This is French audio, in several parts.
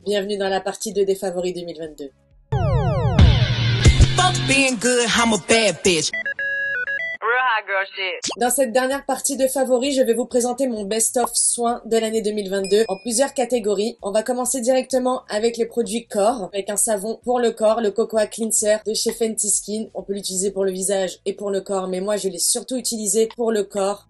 Bienvenue dans la partie 2 des favoris 2022. Dans cette dernière partie de favoris, je vais vous présenter mon best-of soins de l'année 2022 en plusieurs catégories. On va commencer directement avec les produits corps, avec un savon pour le corps, le Cocoa Cleanser de chez Fenty Skin. On peut l'utiliser pour le visage et pour le corps, mais moi je l'ai surtout utilisé pour le corps.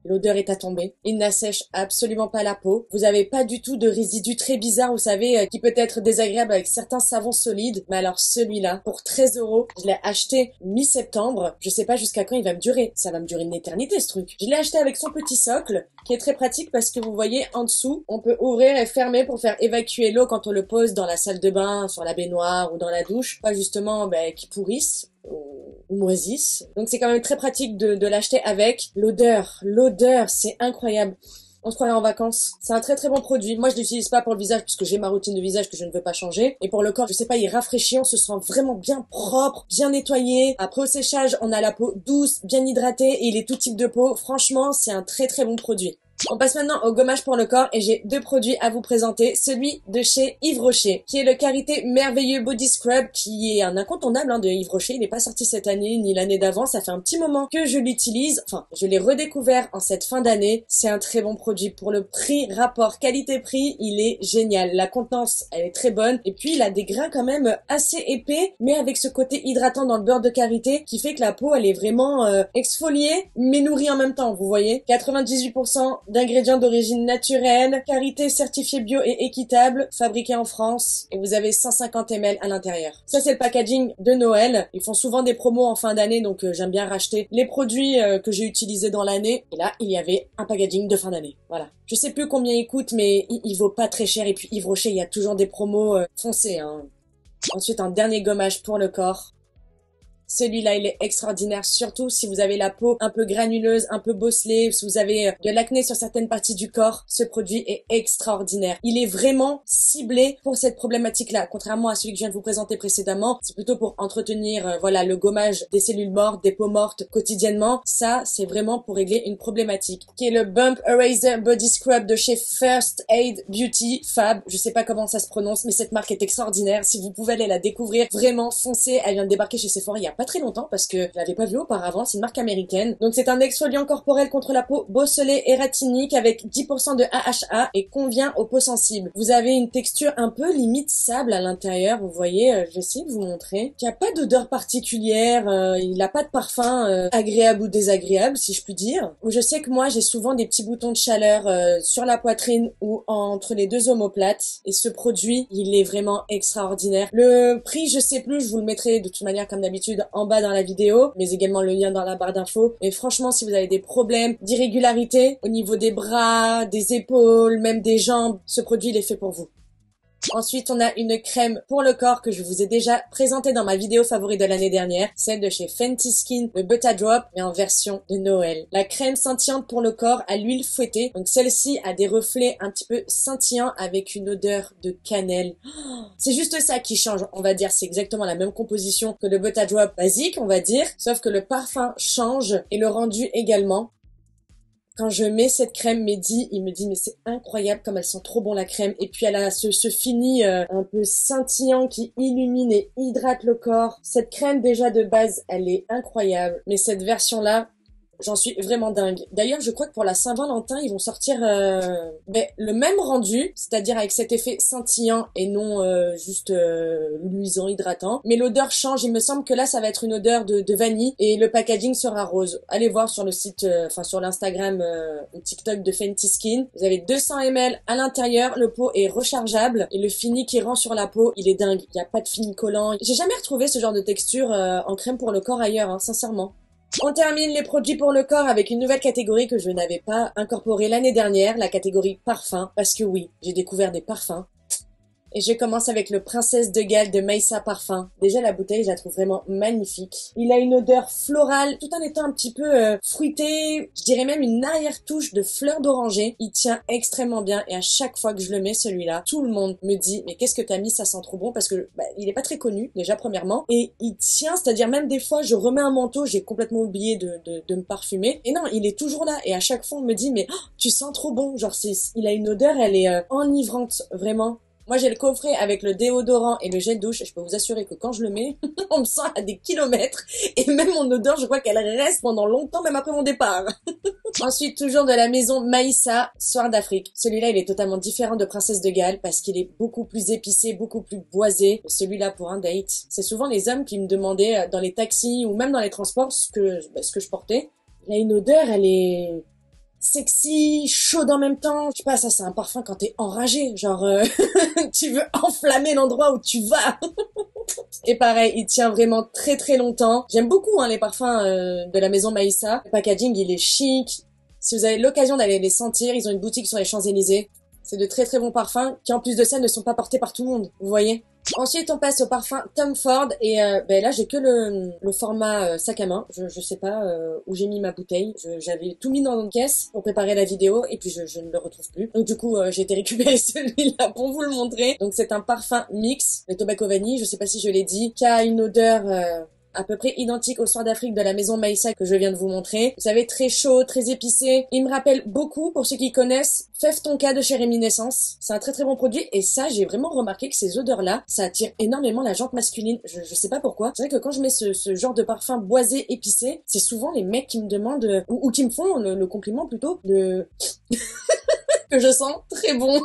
L'odeur est à tomber. Il n'assèche absolument pas la peau. Vous avez pas du tout de résidus très bizarres, vous savez, qui peut être désagréable avec certains savons solides. Mais alors celui-là, pour 13 €, je l'ai acheté mi-septembre. Je sais pas jusqu'à quand il va me durer. Ça va me durer une éternité ce truc. Je l'ai acheté avec son petit socle, qui est très pratique parce que vous voyez en dessous, on peut ouvrir et fermer pour faire évacuer l'eau quand on le pose dans la salle de bain, sur la baignoire ou dans la douche. Pas justement qui pourrisse ou moisissent. Donc c'est quand même très pratique de l'acheter avec. L'odeur, c'est incroyable. On se croirait en vacances. C'est un très très bon produit. Moi je l'utilise pas pour le visage puisque j'ai ma routine de visage que je ne veux pas changer. Et pour le corps, je sais pas, il rafraîchit, on se sent vraiment bien propre, bien nettoyé. Après au séchage, on a la peau douce, bien hydratée et il est tout type de peau. Franchement, c'est un très très bon produit. On passe maintenant au gommage pour le corps et j'ai deux produits à vous présenter. Celui de chez Yves Rocher, qui est le Karité Merveilleux Body Scrub, qui est un incontournable de Yves Rocher. Il n'est pas sorti cette année ni l'année d'avant. Ça fait un petit moment que je l'utilise. Enfin, je l'ai redécouvert en cette fin d'année. C'est un très bon produit. Pour le prix, rapport qualité-prix, il est génial. La contenance, elle est très bonne. Et puis, il a des grains quand même assez épais, mais avec ce côté hydratant dans le beurre de karité, qui fait que la peau, elle est vraiment exfoliée, mais nourrie en même temps, vous voyez. 98% d'ingrédients d'origine naturelle, karité certifié bio et équitable, fabriqué en France, et vous avez 150 ml à l'intérieur. Ça c'est le packaging de Noël. Ils font souvent des promos en fin d'année, donc j'aime bien racheter les produits que j'ai utilisés dans l'année. Et là, il y avait un packaging de fin d'année. Voilà. Je sais plus combien il coûte, mais il vaut pas très cher. Et puis Yves Rocher, il y a toujours des promos foncés. Ensuite, un dernier gommage pour le corps. Celui-là, il est extraordinaire, surtout si vous avez la peau un peu granuleuse, un peu bosselée, si vous avez de l'acné sur certaines parties du corps, ce produit est extraordinaire. Il est vraiment ciblé pour cette problématique-là, contrairement à celui que je viens de vous présenter précédemment. C'est plutôt pour entretenir le gommage des cellules mortes, des peaux mortes quotidiennement. Ça, c'est vraiment pour régler une problématique, qui est le Bump Eraser Body Scrub de chez First Aid Beauty Fab. Je sais pas comment ça se prononce, mais cette marque est extraordinaire. Si vous pouvez aller la découvrir, vraiment foncez. Elle vient de débarquer chez Sephora il y a pas très longtemps parce que je l'avais pas vu auparavant, c'est une marque américaine. Donc c'est un exfoliant corporel contre la peau bosselée et ratinique avec 10% de AHA et convient aux peaux sensibles. Vous avez une texture un peu limite sable à l'intérieur, vous voyez, je vais essayer de vous montrer. Il n'y a pas d'odeur particulière, il n'a pas de parfum agréable ou désagréable si je puis dire. Je sais que moi j'ai souvent des petits boutons de chaleur sur la poitrine ou entre les deux omoplates et ce produit il est vraiment extraordinaire. Le prix je sais plus, je vous le mettrai de toute manière comme d'habitude en bas dans la vidéo, mais également le lien dans la barre d'infos. Et franchement, si vous avez des problèmes d'irrégularité au niveau des bras, des épaules, même des jambes, ce produit il est fait pour vous. Ensuite, on a une crème pour le corps que je vous ai déjà présentée dans ma vidéo favori de l'année dernière, celle de chez Fenty Skin, le Butter Drop, mais en version de Noël. La crème scintillante pour le corps à l'huile fouettée. Donc celle-ci a des reflets un petit peu scintillants avec une odeur de cannelle. Oh, c'est juste ça qui change, on va dire. C'est exactement la même composition que le Butter Drop basique, on va dire, sauf que le parfum change et le rendu également. Quand je mets cette crème, Mehdi, il me dit mais c'est incroyable comme elle sent trop bon la crème. Et puis elle a ce fini un peu scintillant qui illumine et hydrate le corps. Cette crème déjà de base, elle est incroyable. Mais cette version-là, j'en suis vraiment dingue. D'ailleurs, je crois que pour la Saint-Valentin, ils vont sortir le même rendu, c'est-à-dire avec cet effet scintillant et non juste luisant, hydratant. Mais l'odeur change. Il me semble que là, ça va être une odeur de vanille et le packaging sera rose. Allez voir sur le site, sur l'Instagram ou TikTok de Fenty Skin. Vous avez 200 ml à l'intérieur. Le pot est rechargeable et le fini qui rend sur la peau, il est dingue. Il n'y a pas de fini collant. J'ai jamais retrouvé ce genre de texture en crème pour le corps ailleurs, sincèrement. On termine les produits pour le corps avec une nouvelle catégorie que je n'avais pas incorporée l'année dernière, la catégorie parfum, parce que oui, j'ai découvert des parfums. Et je commence avec le Princesse de Galles de Mayssa Parfum. Déjà, la bouteille, je la trouve vraiment magnifique. Il a une odeur florale, tout en étant un petit peu fruité. Je dirais même une arrière-touche de fleurs d'oranger. Il tient extrêmement bien et à chaque fois que je le mets, celui-là, tout le monde me dit « Mais qu'est-ce que t'as mis? Ça sent trop bon » parce que il est pas très connu, déjà, premièrement. Et il tient, c'est-à-dire même des fois, je remets un manteau, j'ai complètement oublié de me parfumer. Et non, il est toujours là. Et à chaque fois, on me dit « Mais tu sens trop bon ». Genre, il a une odeur, elle est enivrante, vraiment. Moi, j'ai le coffret avec le déodorant et le gel douche. Et je peux vous assurer que quand je le mets, on me sent à des kilomètres. Et même mon odeur, je crois qu'elle reste pendant longtemps, même après mon départ. Ensuite, toujours de la maison Maïssa, Soir d'Afrique. Celui-là, il est totalement différent de Princesse de Galles parce qu'il est beaucoup plus épicé, beaucoup plus boisé. Celui-là, pour un date, c'est souvent les hommes qui me demandaient dans les taxis ou même dans les transports ce que je portais. Il a une odeur, elle est sexy, chaude en même temps. Je sais pas, ça c'est un parfum quand t'es enragé. Genre, tu veux enflammer l'endroit où tu vas. Et pareil, il tient vraiment très très longtemps. J'aime beaucoup les parfums de la maison Maïssa. Le packaging, il est chic. Si vous avez l'occasion d'aller les sentir, ils ont une boutique sur les Champs-Élysées. C'est de très très bons parfums qui en plus de ça ne sont pas portés par tout le monde, vous voyez. Ensuite, on passe au parfum Tom Ford et là j'ai que le format sac à main. Je sais pas où j'ai mis ma bouteille. J'avais tout mis dans une caisse pour préparer la vidéo et puis je ne le retrouve plus. Donc du coup, j'ai été récupérer celui-là pour vous le montrer. Donc c'est un parfum mix, le Tobacco Vanille, je sais pas si je l'ai dit, qui a une odeur à peu près identique au Soir d'Afrique de la maison Maïssa que je viens de vous montrer. Vous savez, très chaud, très épicé. Il me rappelle beaucoup, pour ceux qui connaissent, Fève Tonka de chez Réminiscence. C'est un très très bon produit et ça, j'ai vraiment remarqué que ces odeurs-là, ça attire énormément la jante masculine. Je sais pas pourquoi. C'est vrai que quand je mets ce genre de parfum boisé, épicé, c'est souvent les mecs qui me demandent, ou qui me font le compliment plutôt, que je sens très bon.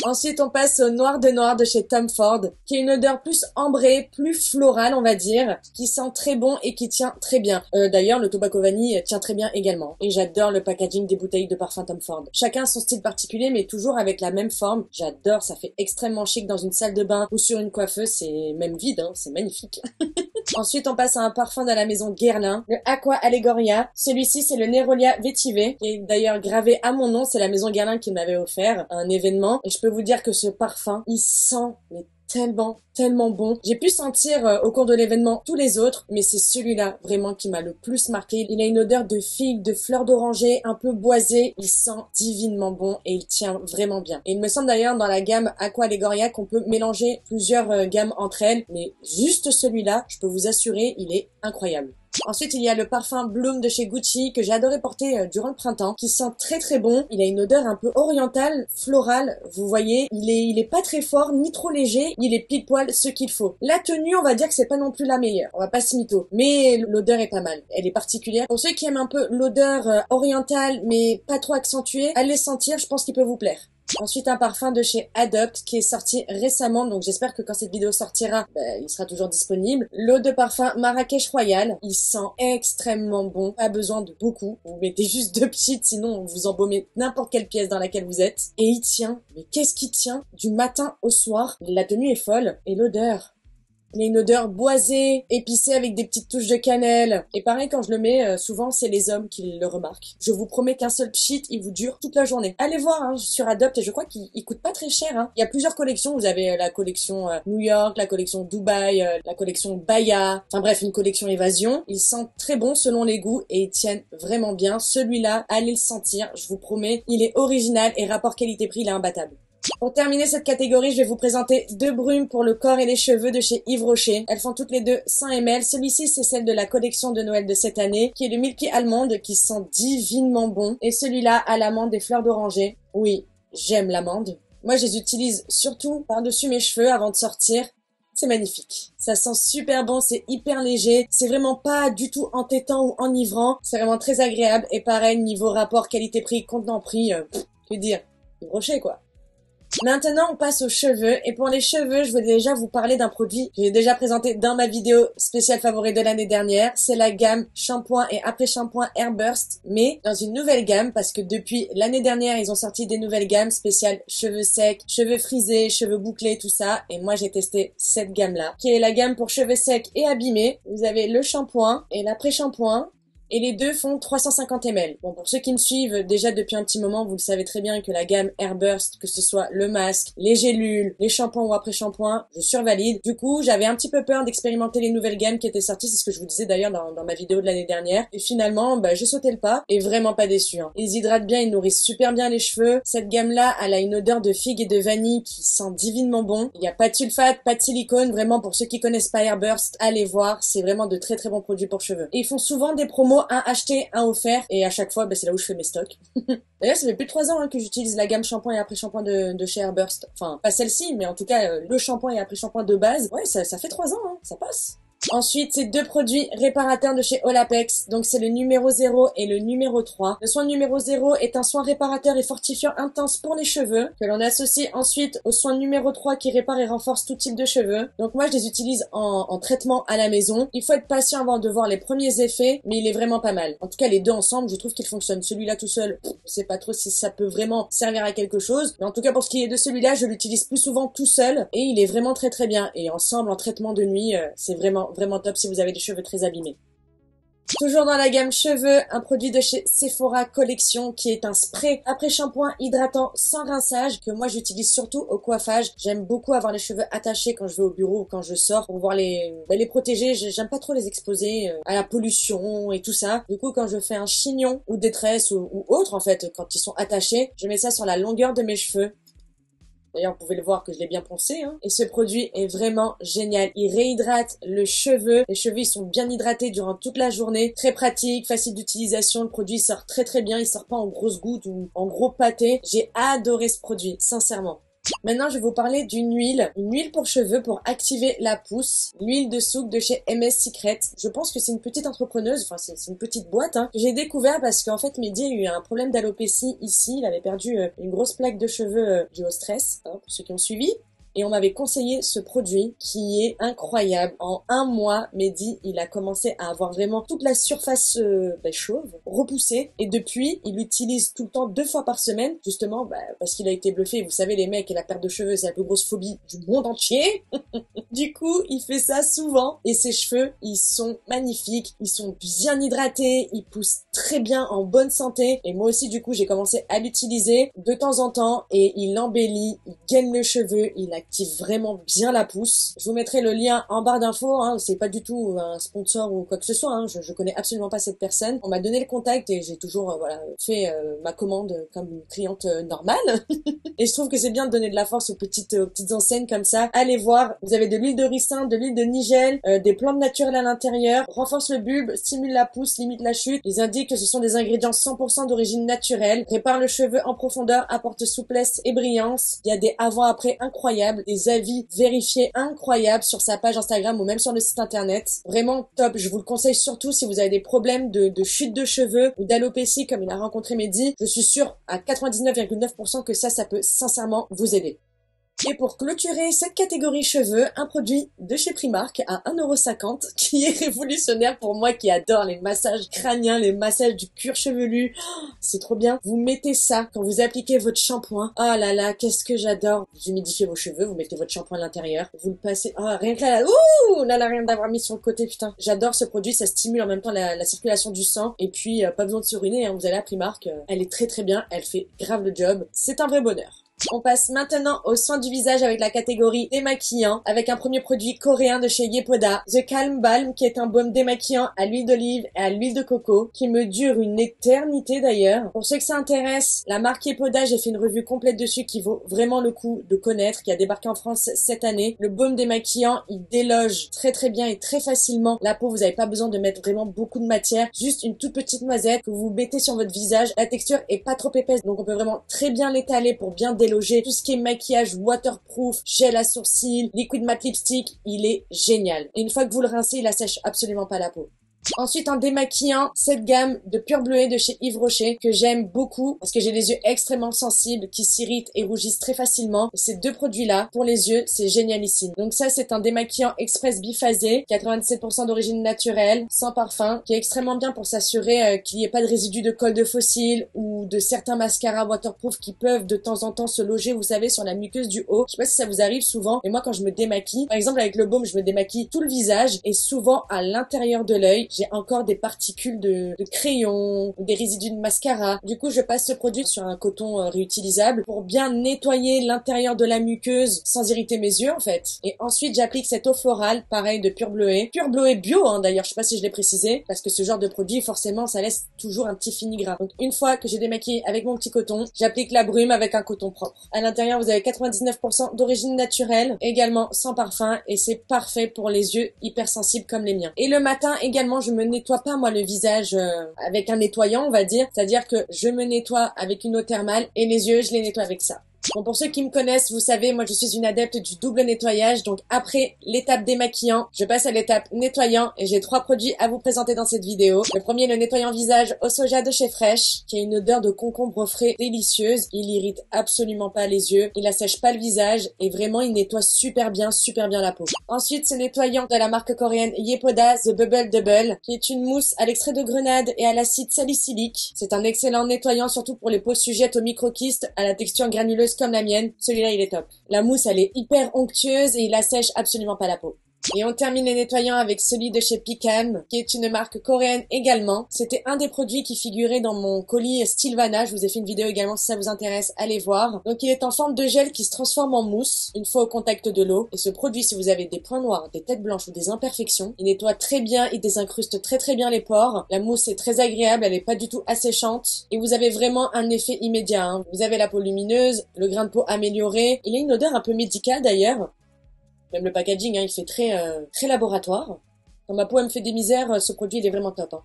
Ensuite, on passe au Noir de chez Tom Ford, qui est une odeur plus ambrée, plus florale, on va dire, qui sent très bon et qui tient très bien. D'ailleurs, le Tobacco Vanille tient très bien également. Et j'adore le packaging des bouteilles de parfum Tom Ford. Chacun son style particulier, mais toujours avec la même forme. J'adore, ça fait extrêmement chic dans une salle de bain ou sur une coiffeuse. C'est même vide, c'est magnifique. Ensuite, on passe à un parfum de la maison Guerlain, le Aqua Allegoria. Celui-ci, c'est le Nerolia Vétivé, qui est d'ailleurs gravé à mon nom. C'est la maison Guerlain qui m'avait offert un événement. Et je peux vous dire que ce parfum, il sent mais tellement bon. J'ai pu sentir au cours de l'événement tous les autres, mais c'est celui-là vraiment qui m'a le plus marqué. Il a une odeur de figue, de fleurs d'oranger, un peu boisé. Il sent divinement bon et il tient vraiment bien. Et il me semble d'ailleurs dans la gamme Aqua Allegoria qu'on peut mélanger plusieurs gammes entre elles, mais juste celui-là, je peux vous assurer, il est incroyable. Ensuite, il y a le parfum Bloom de chez Gucci que j'ai adoré porter durant le printemps, qui sent très très bon. Il a une odeur un peu orientale, florale, vous voyez. Il est pas très fort, ni trop léger, il est pile poil ce qu'il faut. La tenue, on va dire que c'est pas non plus la meilleure, on va pas se mytho, mais l'odeur est pas mal. Elle est particulière. Pour ceux qui aiment un peu l'odeur orientale, mais pas trop accentuée, allez sentir, je pense qu'il peut vous plaire. Ensuite, un parfum de chez Adopt qui est sorti récemment, donc j'espère que quand cette vidéo sortira, il sera toujours disponible. L'eau de parfum Marrakech Royal, il sent extrêmement bon, pas besoin de beaucoup. Vous mettez juste 2 petites, sinon vous embaumez n'importe quelle pièce dans laquelle vous êtes. Et il tient, mais qu'est-ce qu'il tient du matin au soir? La tenue est folle, et l'odeur. Il a une odeur boisée, épicée avec des petites touches de cannelle. Et pareil, quand je le mets, souvent, c'est les hommes qui le remarquent. Je vous promets qu'un seul pchit, il vous dure toute la journée. Allez voir sur Adopt, et je crois qu'il coûte pas très cher. Il y a plusieurs collections. Vous avez la collection New York, la collection Dubaï, la collection Bahia. Enfin bref, une collection Évasion. Ils sentent très bon selon les goûts et ils tiennent vraiment bien. Celui-là, allez le sentir, je vous promets. Il est original et rapport qualité-prix, il est imbattable. Pour terminer cette catégorie, je vais vous présenter 2 brumes pour le corps et les cheveux de chez Yves Rocher. Elles font toutes les deux 100 ml. Celui-ci, c'est celle de la collection de Noël de cette année, qui est le Milky Almond, qui sent divinement bon. Et celui-là, à l'amande et fleurs d'oranger. Oui, j'aime l'amande. Moi, je les utilise surtout par-dessus mes cheveux avant de sortir. C'est magnifique. Ça sent super bon, c'est hyper léger. C'est vraiment pas du tout entêtant ou enivrant. C'est vraiment très agréable. Et pareil, niveau rapport qualité-prix, contenant-prix, que dire, Yves Rocher, quoi. Maintenant, on passe aux cheveux. Et pour les cheveux, je veux déjà vous parler d'un produit que j'ai déjà présenté dans ma vidéo spéciale favorite de l'année dernière. C'est la gamme shampoing et après-shampoing Airburst, mais dans une nouvelle gamme parce que depuis l'année dernière, ils ont sorti des nouvelles gammes spéciales cheveux secs, cheveux frisés, cheveux bouclés, tout ça. Et moi, j'ai testé cette gamme-là, qui est la gamme pour cheveux secs et abîmés. Vous avez le shampoing et l'après-shampoing. Et les deux font 350 ml. Bon, pour ceux qui me suivent déjà depuis un petit moment, vous le savez très bien que la gamme Airburst, que ce soit le masque, les gélules, les shampoings ou après-shampoing, je survalide. Du coup, j'avais un petit peu peur d'expérimenter les nouvelles gammes qui étaient sorties, c'est ce que je vous disais d'ailleurs dans ma vidéo de l'année dernière. Et finalement, j'ai sauté le pas et vraiment pas déçu. Ils hydratent bien, ils nourrissent super bien les cheveux. Cette gamme-là, elle a une odeur de figue et de vanille qui sent divinement bon. Il n'y a pas de sulfate, pas de silicone. Vraiment, pour ceux qui connaissent pas Airburst, allez voir. C'est vraiment de très très bons produits pour cheveux. Et ils font souvent des promos promo, un acheté, un offert, et à chaque fois, c'est là où je fais mes stocks. D'ailleurs, ça fait plus de 3 ans que j'utilise la gamme shampoing et après-shampoing de chez Airburst. Enfin, pas celle-ci, mais en tout cas, le shampoing et après-shampoing de base. Ouais, ça fait 3 ans, ça passe. Ensuite, c'est 2 produits réparateurs de chez Olapex. Donc, c'est le numéro 0 et le numéro 3. Le soin numéro 0 est un soin réparateur et fortifiant intense pour les cheveux, que l'on associe ensuite au soin numéro 3 qui répare et renforce tout type de cheveux. Donc, moi, je les utilise en traitement à la maison. Il faut être patient avant de voir les premiers effets, mais il est vraiment pas mal. En tout cas, les deux ensemble, je trouve qu'ils fonctionnent. Celui-là tout seul, je sais pas trop si ça peut vraiment servir à quelque chose. Mais en tout cas, pour ce qui est de celui-là, je l'utilise plus souvent tout seul et il est vraiment très très bien. Et ensemble, en traitement de nuit, c'est vraiment top si vous avez des cheveux très abîmés. Toujours dans la gamme cheveux, un produit de chez Sephora Collection qui est un spray après shampoing hydratant sans rinçage que moi j'utilise surtout au coiffage. J'aime beaucoup avoir les cheveux attachés quand je vais au bureau ou quand je sors pour pouvoir les protéger. J'aime pas trop les exposer à la pollution et tout ça. Du coup, quand je fais un chignon ou des tresses ou autre en fait, quand ils sont attachés, je mets ça sur la longueur de mes cheveux. D'ailleurs, vous pouvez le voir que je l'ai bien poncé, Et ce produit est vraiment génial. Il réhydrate le cheveu. Les cheveux, ils sont bien hydratés durant toute la journée. Très pratique, facile d'utilisation. Le produit sort très très bien. Il sort pas en grosses gouttes ou en gros pâtés. J'ai adoré ce produit, sincèrement. Maintenant, je vais vous parler d'une huile. Une huile pour cheveux pour activer la pousse. L'huile de souk de chez MS Secret. Je pense que c'est une petite entrepreneuse, enfin c'est une petite boîte, que j'ai découvert parce qu'en fait, Mehdi a eu un problème d'alopécie ici. Il avait perdu une grosse plaque de cheveux due au stress, pour ceux qui ont suivi. Et on m'avait conseillé ce produit qui est incroyable. En 1 mois, Mehdi, il a commencé à avoir vraiment toute la surface chauve, repoussée. Et depuis, il l'utilise tout le temps 2 fois par semaine, justement parce qu'il a été bluffé. Vous savez, les mecs et la perte de cheveux, c'est la plus grosse phobie du monde entier. Du coup, il fait ça souvent. Et ses cheveux, ils sont magnifiques. Ils sont bien hydratés. Ils poussent très bien, en bonne santé. Et moi aussi, du coup, j'ai commencé à l'utiliser de temps en temps. Et il embellit, il gaine le cheveu, il active vraiment bien la pousse. Je vous mettrai le lien en barre d'infos, c'est pas du tout un sponsor ou quoi que ce soit, je connais absolument pas cette personne. On m'a donné le contact et j'ai toujours fait ma commande comme une cliente normale. Et je trouve que c'est bien de donner de la force aux petites enseignes comme ça. Allez voir, vous avez de l'huile de ricin, de l'huile de nigel, des plantes naturelles à l'intérieur, renforce le bulbe, stimule la pousse, limite la chute. Ils indiquent que ce sont des ingrédients 100% d'origine naturelle, répare le cheveu en profondeur, apporte souplesse et brillance. Il y a des avant-après incroyables, des avis vérifiés incroyables sur sa page Instagram ou même sur le site internet. Vraiment top, je vous le conseille surtout si vous avez des problèmes de chute de cheveux ou d'alopécie comme il a rencontré Mehdi. Je suis sûre à 99,9% que ça peut sincèrement vous aider. Et pour clôturer cette catégorie cheveux, un produit de chez Primark à 1,50€ qui est révolutionnaire pour moi qui adore les massages crâniens, les massages du cuir chevelu. Oh, c'est trop bien. Vous mettez ça quand vous appliquez votre shampoing. Oh là là, qu'est-ce que j'adore. Vous humidifiez vos cheveux, vous mettez votre shampoing à l'intérieur, vous le passez. Oh, rien que là, ouh, là, rien d'avoir mis sur le côté, putain. J'adore ce produit, ça stimule en même temps la circulation du sang. Et puis, pas besoin de se ruiner, vous allez à Primark, elle est très très bien, elle fait grave le job. C'est un vrai bonheur. On passe maintenant aux soins du visage avec la catégorie démaquillant, avec un premier produit coréen de chez Yepoda, The Calm Balm, qui est un baume démaquillant à l'huile d'olive et à l'huile de coco, qui me dure une éternité d'ailleurs. Pour ceux que ça intéresse, la marque Yepoda, j'ai fait une revue complète dessus qui vaut vraiment le coup de connaître, qui a débarqué en France cette année. Le baume démaquillant, il déloge très très bien et très facilement la peau. Vous n'avez pas besoin de mettre vraiment beaucoup de matière, juste une toute petite noisette que vous mettez sur votre visage. La texture est pas trop épaisse, donc on peut vraiment très bien l'étaler pour bien déloger. Tout ce qui est maquillage waterproof, gel à sourcils, liquid matte lipstick, il est génial. Et une fois que vous le rincez, il assèche absolument pas la peau. Ensuite, un démaquillant, cette gamme de Pure Bleuet de chez Yves Rocher, que j'aime beaucoup, parce que j'ai les yeux extrêmement sensibles, qui s'irritent et rougissent très facilement. Et ces deux produits-là, pour les yeux, c'est génialissime. Donc ça, c'est un démaquillant express biphasé, 97% d'origine naturelle, sans parfum, qui est extrêmement bien pour s'assurer qu'il n'y ait pas de résidus de colle de fossile ou de certains mascaras waterproof qui peuvent de temps en temps se loger, vous savez, sur la muqueuse du haut. Je sais pas si ça vous arrive souvent, mais moi, quand je me démaquille, par exemple, avec le baume, je me démaquille tout le visage et souvent à l'intérieur de l'œil, j'ai encore des particules de crayon, des résidus de mascara. Du coup, je passe ce produit sur un coton réutilisable pour bien nettoyer l'intérieur de la muqueuse sans irriter mes yeux en fait. Et ensuite, j'applique cette eau florale, pareil de Pure Bleuet. Pure Bleuet bio d'ailleurs, je sais pas si je l'ai précisé, parce que ce genre de produit, forcément, ça laisse toujours un petit fini gras. Donc une fois que j'ai démaquillé avec mon petit coton, j'applique la brume avec un coton propre. À l'intérieur, vous avez 99% d'origine naturelle, également sans parfum, et c'est parfait pour les yeux hypersensibles comme les miens. Et le matin, également, je me nettoie pas moi le visage avec un nettoyant, on va dire. C'est-à-dire que je me nettoie avec une eau thermale et les yeux, je les nettoie avec ça. Bon, pour ceux qui me connaissent, vous savez, moi je suis une adepte du double nettoyage. Donc après l'étape démaquillant, je passe à l'étape nettoyant et j'ai 3 produits à vous présenter dans cette vidéo. Le premier, le nettoyant visage au soja de chez Fresh, qui a une odeur de concombre frais délicieuse. Il irrite absolument pas les yeux, il assèche pas le visage et vraiment il nettoie super bien la peau. Ensuite, ce nettoyant de la marque coréenne Yepoda The Bubble Double, qui est une mousse à l'extrait de grenade et à l'acide salicylique. C'est un excellent nettoyant, surtout pour les peaux sujettes aux microkystes, à la texture granuleuse comme la mienne. Celui-là, il est top. La mousse, elle est hyper onctueuse et il assèche absolument pas la peau. Et on termine les nettoyants avec celui de chez Picam, qui est une marque coréenne également. C'était un des produits qui figurait dans mon colis Stilvana. Je vous ai fait une vidéo également si ça vous intéresse, allez voir. Donc il est en forme de gel qui se transforme en mousse une fois au contact de l'eau. Et ce produit, si vous avez des points noirs, des têtes blanches ou des imperfections, il nettoie très bien, il désincruste très bien les pores. La mousse est très agréable, elle est pas du tout asséchante. Et vous avez vraiment un effet immédiat, hein. Vous avez la peau lumineuse, le grain de peau amélioré. Il a une odeur un peu médicale d'ailleurs. Même le packaging, hein, il fait très laboratoire. Quand ma peau elle me fait des misères, ce produit il est vraiment top. Hein.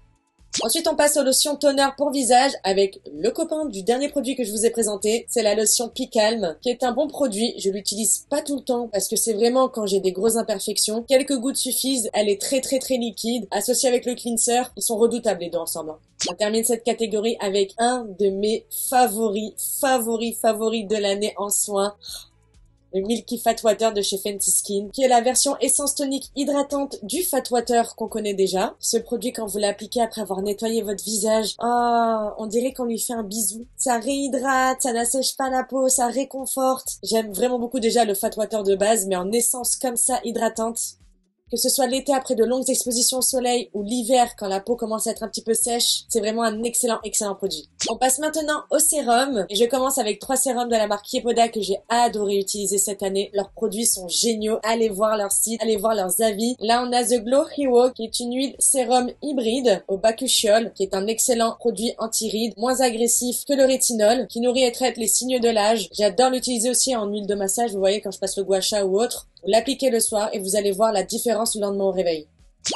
Ensuite, on passe aux lotions toner pour visage avec le copain du dernier produit que je vous ai présenté. C'est la lotion Picalm, qui est un bon produit. Je l'utilise pas tout le temps parce que c'est vraiment quand j'ai des grosses imperfections. Quelques gouttes suffisent. Elle est très liquide. Associée avec le cleanser, ils sont redoutables les deux ensemble. Hein. On termine cette catégorie avec un de mes favoris de l'année en soins. Le Milky Fat Water de chez Fenty Skin, qui est la version essence tonique hydratante du Fat Water qu'on connaît déjà. Ce produit, quand vous l'appliquez après avoir nettoyé votre visage, on dirait qu'on lui fait un bisou. Ça réhydrate, ça n'assèche pas la peau, ça réconforte. J'aime vraiment beaucoup déjà le Fat Water de base, mais en essence comme ça, hydratante. Que ce soit l'été après de longues expositions au soleil ou l'hiver quand la peau commence à être un petit peu sèche, c'est vraiment un excellent produit. On passe maintenant au sérum et je commence avec 3 sérums de la marque Yepoda que j'ai adoré utiliser cette année. Leurs produits sont géniaux, allez voir leur site, allez voir leurs avis. Là on a The Glow Hero qui est une huile sérum hybride au bakuchiol qui est un excellent produit anti-rides, moins agressif que le rétinol, qui nourrit et traite les signes de l'âge. J'adore l'utiliser aussi en huile de massage, vous voyez quand je passe le gua sha ou autre. Vous l'appliquez le soir et vous allez voir la différence le lendemain au réveil.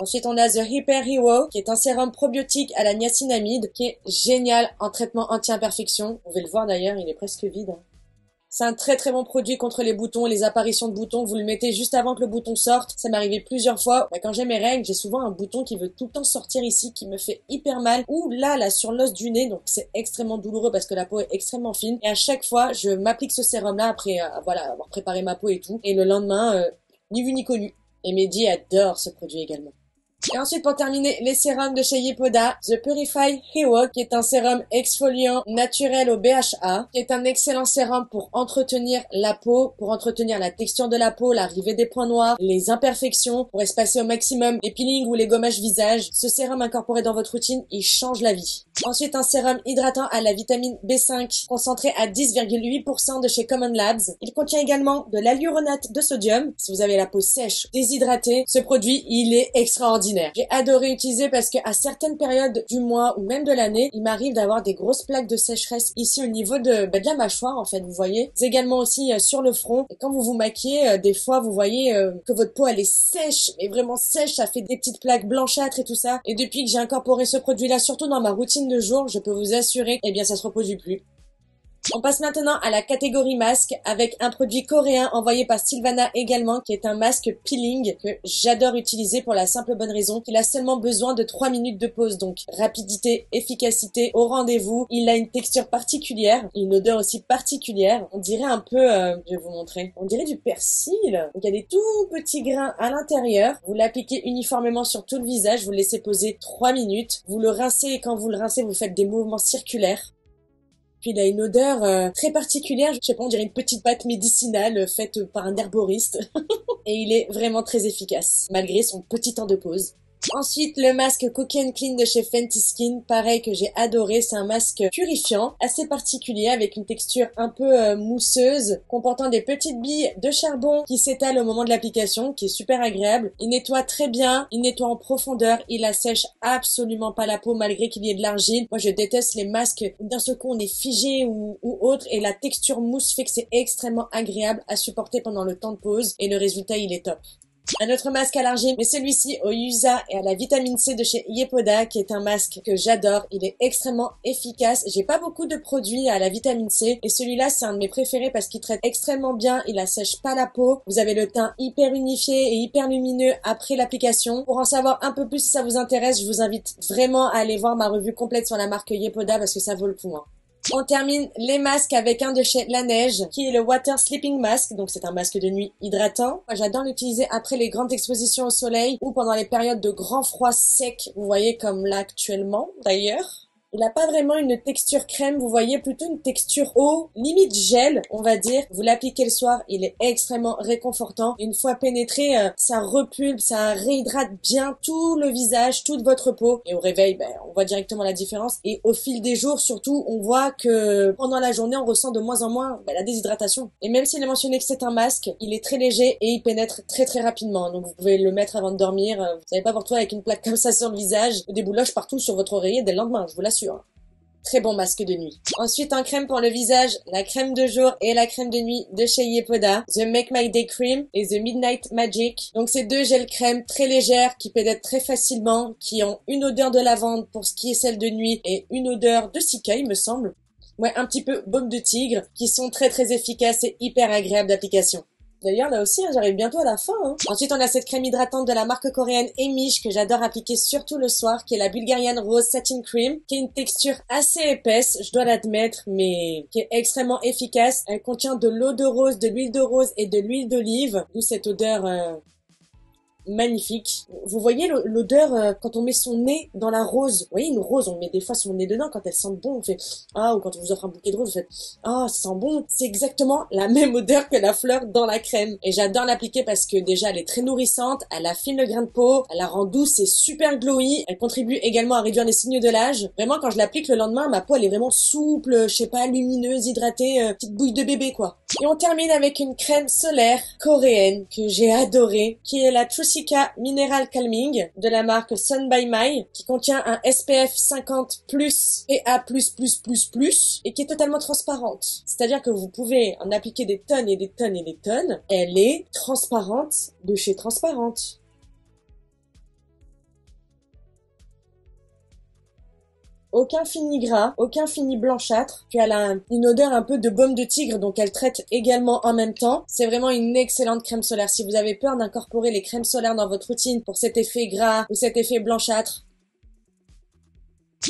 Ensuite, on a The Hyper Hero, qui est un sérum probiotique à la niacinamide, qui est génial en traitement anti-imperfection. Vous pouvez le voir d'ailleurs, il est presque vide. Hein. C'est un très bon produit contre les boutons, les apparitions de boutons. Vous le mettez juste avant que le bouton sorte. Ça m'est arrivé plusieurs fois. Quand j'ai mes règles, j'ai souvent un bouton qui veut tout le temps sortir ici, qui me fait hyper mal. Ou là, sur l'os du nez. Donc c'est extrêmement douloureux parce que la peau est extrêmement fine. Et à chaque fois, je m'applique ce sérum-là après avoir préparé ma peau et tout. Et le lendemain, ni vu ni connu. Et Mehdi adore ce produit également. Et ensuite, pour terminer, les sérums de chez Yepoda, The Purify Hero, qui est un sérum exfoliant naturel au BHA, qui est un excellent sérum pour entretenir la peau, pour entretenir la texture de la peau, l'arrivée des points noirs, les imperfections, pour espacer au maximum les peelings ou les gommages visage. Ce sérum incorporé dans votre routine, il change la vie. Ensuite, un sérum hydratant à la vitamine B5, concentré à 10,8% de chez Common Labs. Il contient également de l'hyaluronate de sodium. Si vous avez la peau sèche, déshydratée, ce produit, il est extraordinaire. J'ai adoré utiliser parce que à certaines périodes du mois ou même de l'année, il m'arrive d'avoir des grosses plaques de sécheresse ici au niveau de la mâchoire en fait, vous voyez. C'est également aussi sur le front. Et quand vous vous maquillez, des fois vous voyez que votre peau elle est sèche, mais vraiment sèche, ça fait des petites plaques blanchâtres et tout ça. Et depuis que j'ai incorporé ce produit-là, surtout dans ma routine de jour, je peux vous assurer, eh bien ça se reproduit plus. On passe maintenant à la catégorie masque avec un produit coréen envoyé par Stilvana également qui est un masque peeling que j'adore utiliser pour la simple bonne raison qu'il a seulement besoin de 3 minutes de pause. Donc rapidité, efficacité au rendez-vous. Il a une texture particulière, une odeur aussi particulière. On dirait un peu, je vais vous montrer, on dirait du persil. Donc il y a des tout petits grains à l'intérieur. Vous l'appliquez uniformément sur tout le visage, vous le laissez poser 3 minutes. Vous le rincez et quand vous le rincez, vous faites des mouvements circulaires. Puis il a une odeur très particulière, je sais pas, on dirait une petite pâte médicinale faite par un herboriste. Et il est vraiment très efficace, malgré son petit temps de pause. Ensuite, le masque Cook and Clean de chez Fenty Skin, pareil que j'ai adoré, c'est un masque purifiant, assez particulier avec une texture un peu mousseuse, comportant des petites billes de charbon qui s'étalent au moment de l'application, qui est super agréable. Il nettoie très bien, il nettoie en profondeur, il assèche absolument pas la peau malgré qu'il y ait de l'argile. Moi je déteste les masques où d'un seul coup on est figé ou autre et la texture mousse fait que c'est extrêmement agréable à supporter pendant le temps de pause et le résultat il est top. Un autre masque allergie, mais celui-ci au Yuza et à la vitamine C de chez Yepoda, qui est un masque que j'adore. Il est extrêmement efficace. J'ai pas beaucoup de produits à la vitamine C et celui-là c'est un de mes préférés parce qu'il traite extrêmement bien, il assèche pas la peau. Vous avez le teint hyper unifié et hyper lumineux après l'application. Pour en savoir un peu plus si ça vous intéresse, je vous invite vraiment à aller voir ma revue complète sur la marque Yepoda parce que ça vaut le coup, hein. On termine les masques avec un de chez La Neige, qui est le Water Sleeping Mask. Donc c'est un masque de nuit hydratant. Moi, j'adore l'utiliser après les grandes expositions au soleil ou pendant les périodes de grand froid sec. Vous voyez comme là actuellement d'ailleurs. Il n'a pas vraiment une texture crème, vous voyez, plutôt une texture eau, limite gel, on va dire. Vous l'appliquez le soir, il est extrêmement réconfortant. Une fois pénétré, ça repulpe, ça réhydrate bien tout le visage, toute votre peau. Et au réveil, on voit directement la différence. Et au fil des jours, surtout, on voit que pendant la journée, on ressent de moins en moins la déshydratation. Et même s'il est mentionné que c'est un masque, il est très léger et il pénètre très très rapidement. Donc vous pouvez le mettre avant de dormir. Vous n'allez pas vous retrouver avec une plaque comme ça sur le visage ou des bouloches partout sur votre oreiller dès le lendemain, je vous l'assure. Très bon masque de nuit. Ensuite, en crème pour le visage, la crème de jour et la crème de nuit de chez Yepoda, The Make My Day Cream et The Midnight Magic. Donc, c'est deux gels crème très légères qui pénètrent très facilement, qui ont une odeur de lavande pour ce qui est celle de nuit et une odeur de cicaille, me semble. Ouais, un petit peu baume de tigre, qui sont très très efficaces et hyper agréables d'application. D'ailleurs, là aussi, j'arrive bientôt à la fin. Ensuite, on a cette crème hydratante de la marque coréenne Emish que j'adore appliquer surtout le soir, qui est la Bulgarian Rose Satin Cream, qui a une texture assez épaisse, je dois l'admettre, mais qui est extrêmement efficace. Elle contient de l'eau de rose, de l'huile de rose et de l'huile d'olive, d'où cette odeur magnifique. Vous voyez l'odeur quand on met son nez dans la rose. Vous voyez une rose, on met des fois son nez dedans quand elle sent bon, on fait ah, ou quand on vous offre un bouquet de roses, vous faites ah, ça sent bon. C'est exactement la même odeur que la fleur dans la crème. Et j'adore l'appliquer parce que déjà elle est très nourrissante, elle affine le grain de peau, elle la rend douce et super glowy. Elle contribue également à réduire les signes de l'âge. Vraiment quand je l'applique le lendemain, ma peau elle est vraiment souple, je sais pas, lumineuse, hydratée, petite bouille de bébé quoi. Et on termine avec une crème solaire coréenne que j'ai adorée, qui est la Trusika Mineral Calming de la marque Sun by My, qui contient un SPF 50+ et A++++, et qui est totalement transparente. C'est-à-dire que vous pouvez en appliquer des tonnes et des tonnes et des tonnes. Elle est transparente de chez Transparente. Aucun fini gras, aucun fini blanchâtre. Puis elle a une odeur un peu de baume de tigre, donc elle traite également en même temps. C'est vraiment une excellente crème solaire. Si vous avez peur d'incorporer les crèmes solaires dans votre routine pour cet effet gras ou cet effet blanchâtre,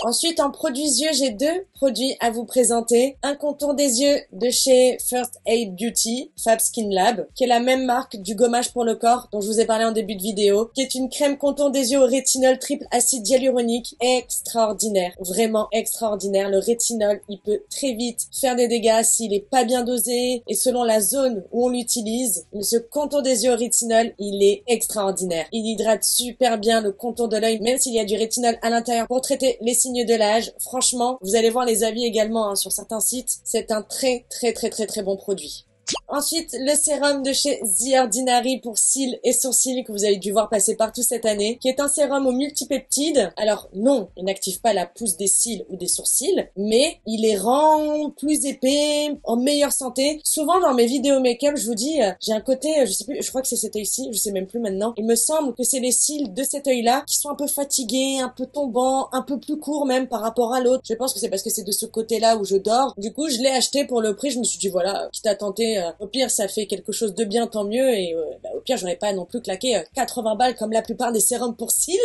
ensuite, en produits yeux, j'ai deux produits à vous présenter. Un contour des yeux de chez First Aid Beauty, Fab Skin Lab, qui est la même marque du gommage pour le corps dont je vous ai parlé en début de vidéo, qui est une crème contour des yeux au rétinol triple acide hyaluronique extraordinaire, vraiment extraordinaire. Le rétinol, il peut très vite faire des dégâts s'il est pas bien dosé et selon la zone où on l'utilise. Mais ce contour des yeux au rétinol, il est extraordinaire. Il hydrate super bien le contour de l'œil, même s'il y a du rétinol à l'intérieur pour traiter les signes de l'âge. Franchement, vous allez voir les avis également sur certains sites. C'est un très bon produit. Ensuite, le sérum de chez The Ordinary pour cils et sourcils que vous avez dû voir passer partout cette année, qui est un sérum aux multipeptides. Alors non, il n'active pas la pousse des cils ou des sourcils, mais il les rend plus épais, en meilleure santé. Souvent dans mes vidéos make-up, je vous dis, j'ai un côté, je sais plus, je crois que c'est cet œil-ci, je sais même plus maintenant. Il me semble que c'est les cils de cet œil-là qui sont un peu fatigués, un peu tombants, un peu plus courts même par rapport à l'autre. Je pense que c'est parce que c'est de ce côté-là où je dors. Du coup, je l'ai acheté pour le prix. Je me suis dit voilà, quitte à tenter. Au pire, ça fait quelque chose de bien, tant mieux. Et au pire, j'aurais pas non plus claqué 80 balles comme la plupart des sérums pour cils.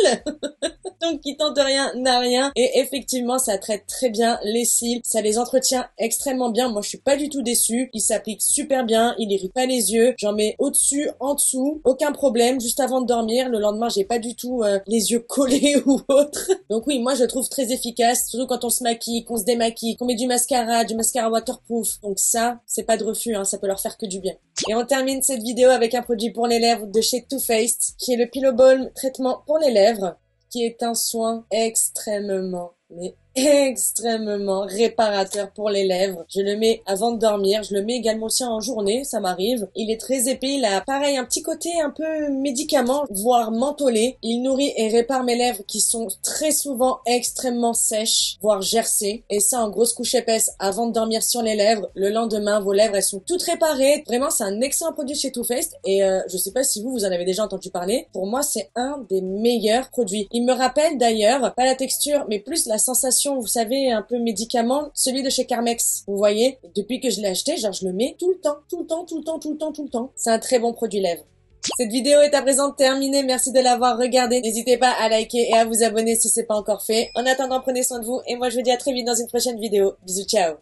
Donc, qui tente rien n'a rien. Et effectivement, ça traite très bien les cils. Ça les entretient extrêmement bien. Moi, je suis pas du tout déçue. Il s'applique super bien. Il irrite pas les yeux. J'en mets au-dessus, en dessous. Aucun problème. Juste avant de dormir. Le lendemain, j'ai pas du tout les yeux collés ou autre. Donc oui, moi, je le trouve très efficace. Surtout quand on se maquille, qu'on se démaquille, qu'on met du mascara waterproof. Donc ça, c'est pas de refus, hein. Ça peut leur faire que du bien. Et on termine cette vidéo avec un produit pour les lèvres de chez Too Faced, qui est le Pillow Balm traitement pour les lèvres, qui est un soin extrêmement, mais extrêmement réparateur pour les lèvres. Je le mets avant de dormir, je le mets également aussi en journée, ça m'arrive. Il est très épais, il a pareil un petit côté un peu médicament, voire mentholé. Il nourrit et répare mes lèvres qui sont très souvent extrêmement sèches, voire gercées. Et ça en grosse couche épaisse avant de dormir sur les lèvres. Le lendemain, vos lèvres elles sont toutes réparées. Vraiment, c'est un excellent produit chez Too Faced. Et je sais pas si vous en avez déjà entendu parler. Pour moi, c'est un des meilleurs produits. Il me rappelle d'ailleurs, pas la texture, mais plus la sensation, vous savez, un peu médicament, celui de chez Carmex. Vous voyez, depuis que je l'ai acheté, genre je le mets tout le temps, tout le temps, tout le temps, tout le temps, tout le temps. C'est un très bon produit lèvres. Cette vidéo est à présent terminée, merci de l'avoir regardée. N'hésitez pas à liker et à vous abonner si c'est pas encore fait. En attendant, prenez soin de vous et moi je vous dis à très vite dans une prochaine vidéo. Bisous, ciao.